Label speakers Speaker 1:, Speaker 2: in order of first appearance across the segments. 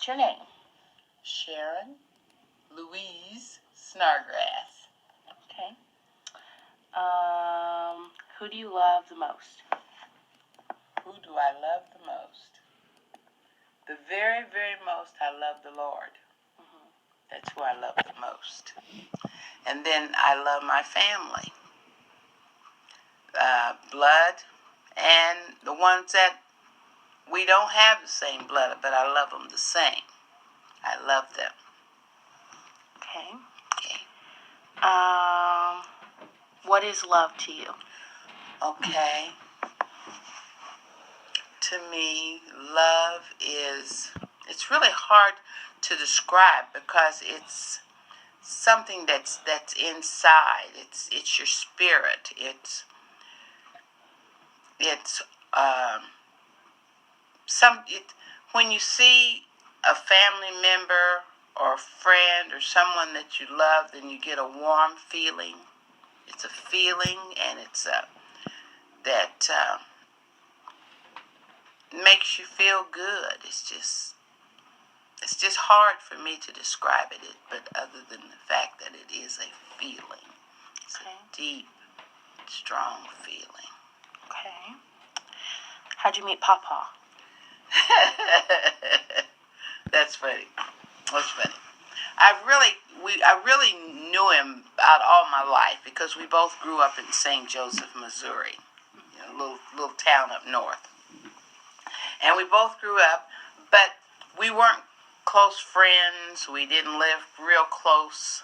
Speaker 1: What's your name?
Speaker 2: Sharon Louise Snargrass.
Speaker 1: Okay. Who do you love the most?
Speaker 2: Who do I love the most? The very, very most, I love the Lord.
Speaker 1: Mm-hmm.
Speaker 2: That's who I love the most. And then I love my family. Blood, and the ones that we don't have the same blood, but I love them the same. I love them.
Speaker 1: Okay.
Speaker 2: Okay.
Speaker 1: What is love to you?
Speaker 2: Okay. To me, love it's really hard to describe because it's something that's inside. It's your spirit. It's when you see a family member or a friend or someone that you love, then you get a warm feeling. It's a feeling, and it's that makes you feel good. It's just hard for me to describe it, but other than the fact that it is a feeling. It's a deep, strong feeling.
Speaker 1: Okay. How'd you meet Papa?
Speaker 2: That's funny. That's funny. I really knew him about all my life because we both grew up in St. Joseph, Missouri, a little town up north. And we both grew up, but we weren't close friends. We didn't live real close,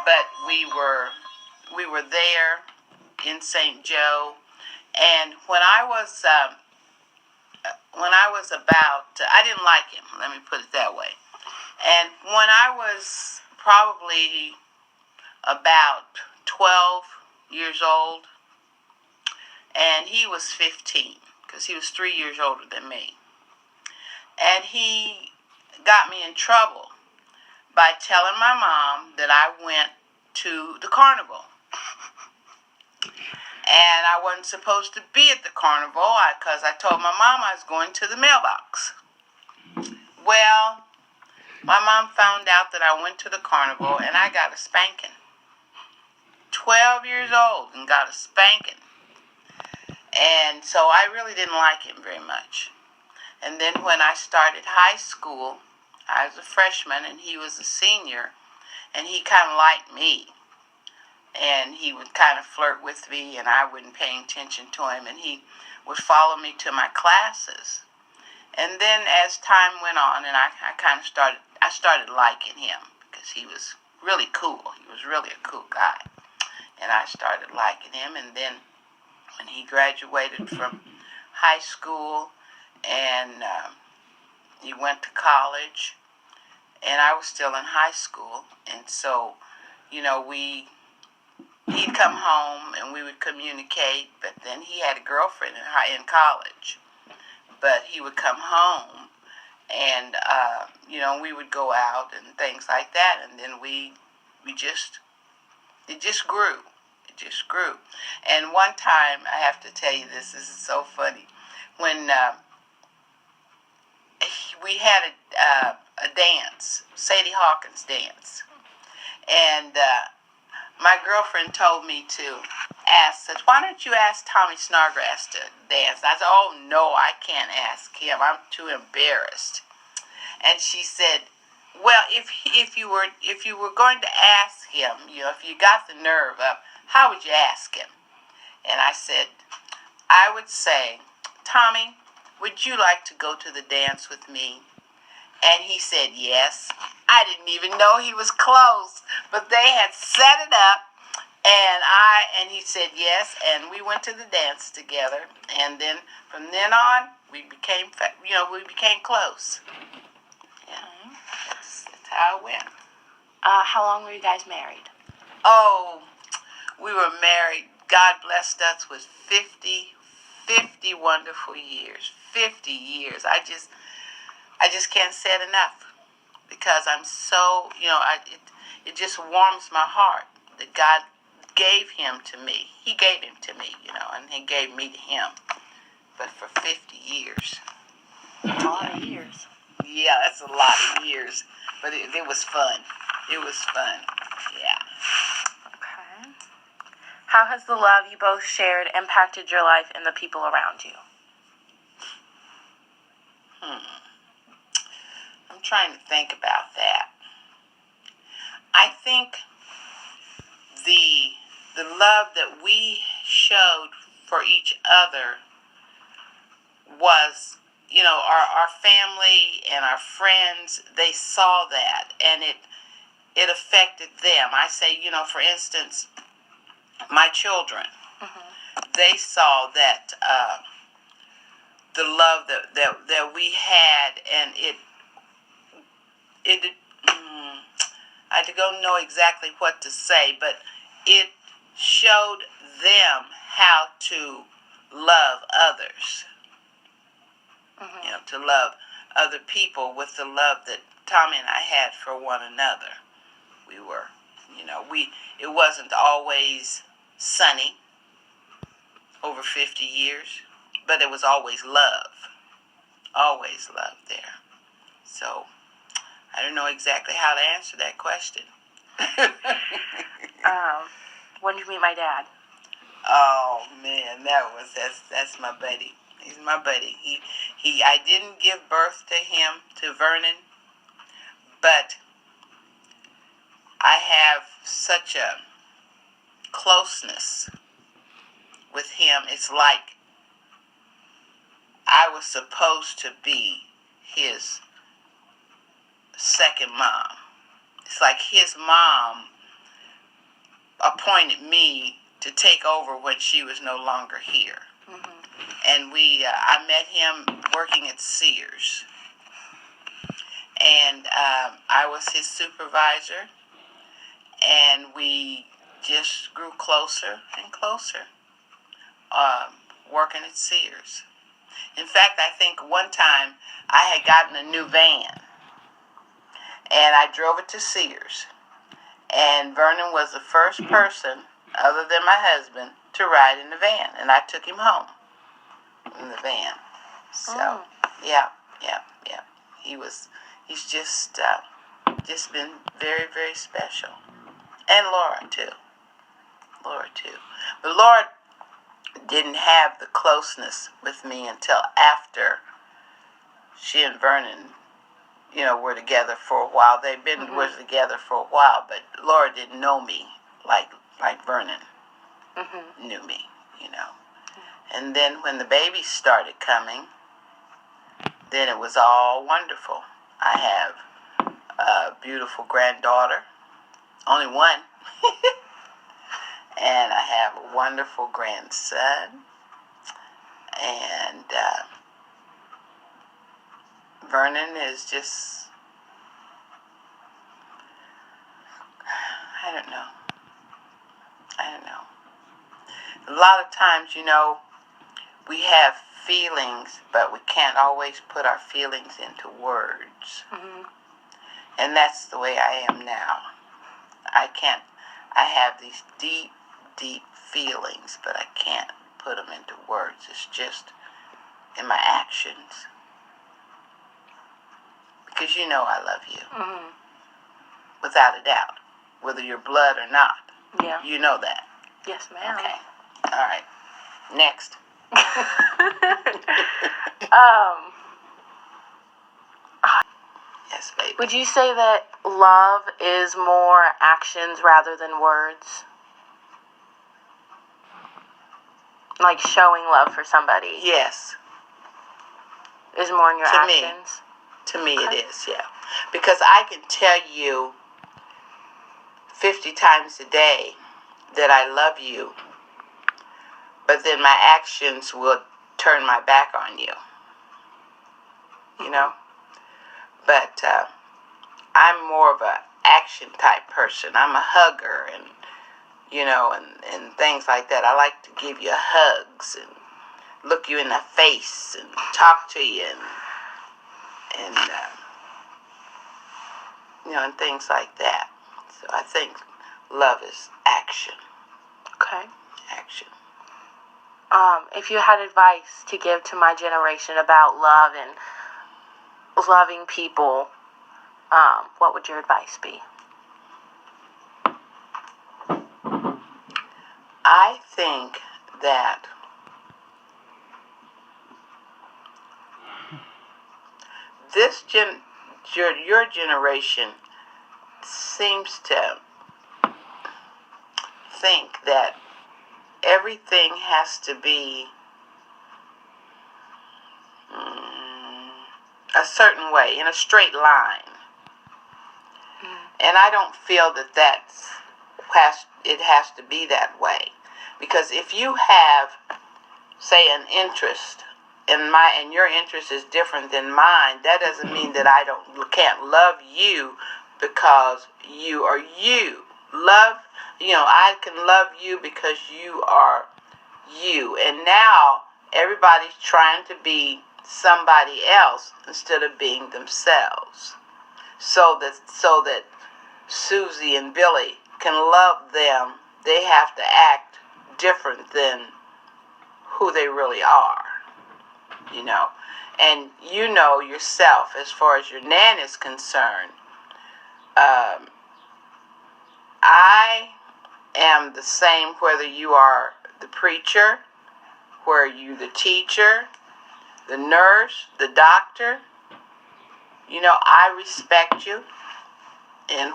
Speaker 2: but we were there in St. Joe. And when I was about, I didn't like him. Let me put it that way. And when I was probably about 12 years old, and he was 15, because he was 3 years older than me. And he got me in trouble by telling my mom that I went to the carnival. And I wasn't supposed to be at the carnival because I told my mom I was going to the mailbox. Well, my mom found out that I went to the carnival and I got a spanking. 12 years old and got a spanking. And so I really didn't like him very much. And then when I started high school, I was a freshman and he was a senior, and he kind of liked me. And he would kind of flirt with me, and I wasn't paying attention to him, and he would follow me to my classes. And then as time went on, and I started liking him because he was really cool. He was really a cool guy. And I started liking him, and then when he graduated from high school and he went to college, and I was still in high school, and so, he'd come home and we would communicate, but then he had a girlfriend in college. But he would come home and, we would go out and things like that, and then it just grew. It just grew. And one time, I have to tell you this is so funny, when we had a dance, Sadie Hawkins dance, and my girlfriend told me to said, why don't you ask Tommy Snargrass to dance? I said, oh no, I can't ask him. I'm too embarrassed. And she said, well, if you were going to ask him, if you got the nerve up, how would you ask him? And I said, I would say, Tommy, would you like to go to the dance with me? And he said yes. I didn't even know he was close, but they had set it up, and he said yes, and we went to the dance together, and then from then on we became close. Yeah, that's how it went.
Speaker 1: How long were you guys married?
Speaker 2: Oh, we were married. God blessed us with 50 wonderful years. 50 years. I just can't say it enough, because I'm so, it just warms my heart that God gave him to me. He gave him to me, and he gave me to him. But for 50 years.
Speaker 1: A lot of years.
Speaker 2: Yeah, that's a lot of years. But it was fun. It was fun. Yeah.
Speaker 1: Okay. How has the love you both shared impacted your life and the people around you?
Speaker 2: I'm trying to think about that. I think the love that we showed for each other was, our family and our friends, they saw that, and it affected them. I say, for instance, my children, they saw that the love that we had, and I don't know exactly what to say, but it showed them how to love others. To love other people with the love that Tommy and I had for one another. We were, it wasn't always sunny over 50 years, but it was always love. Always love there. So, I don't know exactly how to answer that question.
Speaker 1: When did you meet my dad?
Speaker 2: Oh man, that's my buddy. He's my buddy. I didn't give birth to him, to Vernon, but I have such a closeness with him. It's like I was supposed to be his second mom. It's like his mom appointed me to take over when she was no longer here. And I met him working at Sears. And I was his supervisor. And we just grew closer and closer working at Sears. In fact, I think one time I had gotten a new van. And I drove it to Sears. And Vernon was the first person, other than my husband, to ride in the van. And I took him home in the van. So, yeah. He's just been very, very special. And Laura, too. But Laura didn't have the closeness with me until after she and Vernon, were together for a while. Were together for a while, but Laura didn't know me like Vernon knew me, And then when the babies started coming, then it was all wonderful. I have a beautiful granddaughter, only one, and I have a wonderful grandson, and Vernon is just, I don't know. A lot of times, we have feelings, but we can't always put our feelings into words. And that's the way I am now. I have these deep, deep feelings, but I can't put them into words. It's just in my actions. Because I love you. Without a doubt. Whether you're blood or not.
Speaker 1: Yeah.
Speaker 2: You know that.
Speaker 1: Yes, ma'am.
Speaker 2: Okay. All right. Next. Yes, baby.
Speaker 1: Would you say that love is more actions rather than words? Like showing love for somebody
Speaker 2: Yes.
Speaker 1: is more in your
Speaker 2: To me.
Speaker 1: actions?
Speaker 2: To me it is, yeah. Because I can tell you 50 times a day that I love you, but then my actions will turn my back on you. But I'm more of a action type person. I'm a hugger and things like that. I like to give you hugs and look you in the face and talk to you and and things like that. So I think love is action.
Speaker 1: Okay.
Speaker 2: Action.
Speaker 1: If you had advice to give to my generation about love and loving people, what would your advice be?
Speaker 2: I think that your generation seems to think that everything has to be a certain way, in a straight line. And I don't feel that it has to be that way. Because if you have, say, an interest, and your interest is different than mine, that doesn't mean that I can't love you because you are you. I can love you because you are you. And now everybody's trying to be somebody else instead of being themselves. So that Susie and Billy can love them, they have to act different than who they really are. And yourself, as far as your Nan is concerned, I am the same whether you are the preacher, whether you the teacher, the nurse, the doctor. I respect you and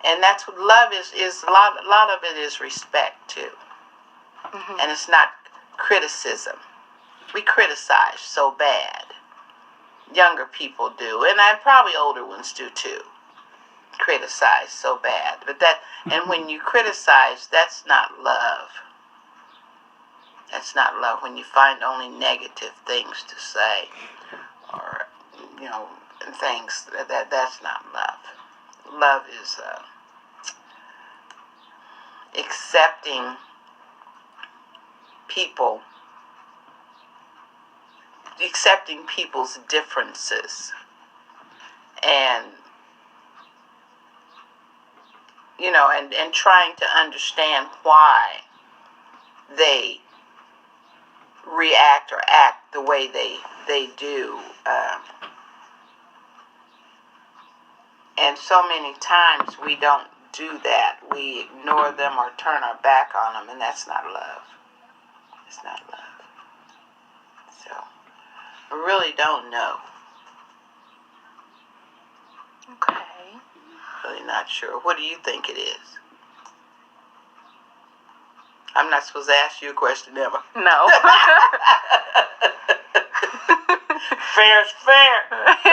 Speaker 2: and that's what love is a lot of it is respect too.
Speaker 1: Mm-hmm.
Speaker 2: And it's not criticism. We criticize so bad. Younger people do, and probably older ones do too. Criticize so bad. And when you criticize, that's not love. That's not love. When you find only negative things to say, or and things that's not love. Love is accepting people's differences, and and trying to understand why they react or act the way they do. And so many times we don't do that. We ignore them or turn our back on them, and that's not love. It's not love. So, I really don't know.
Speaker 1: Okay.
Speaker 2: Really not sure. What do you think it is? I'm not supposed to ask you a question, am I?
Speaker 1: No.
Speaker 2: Fair's fair.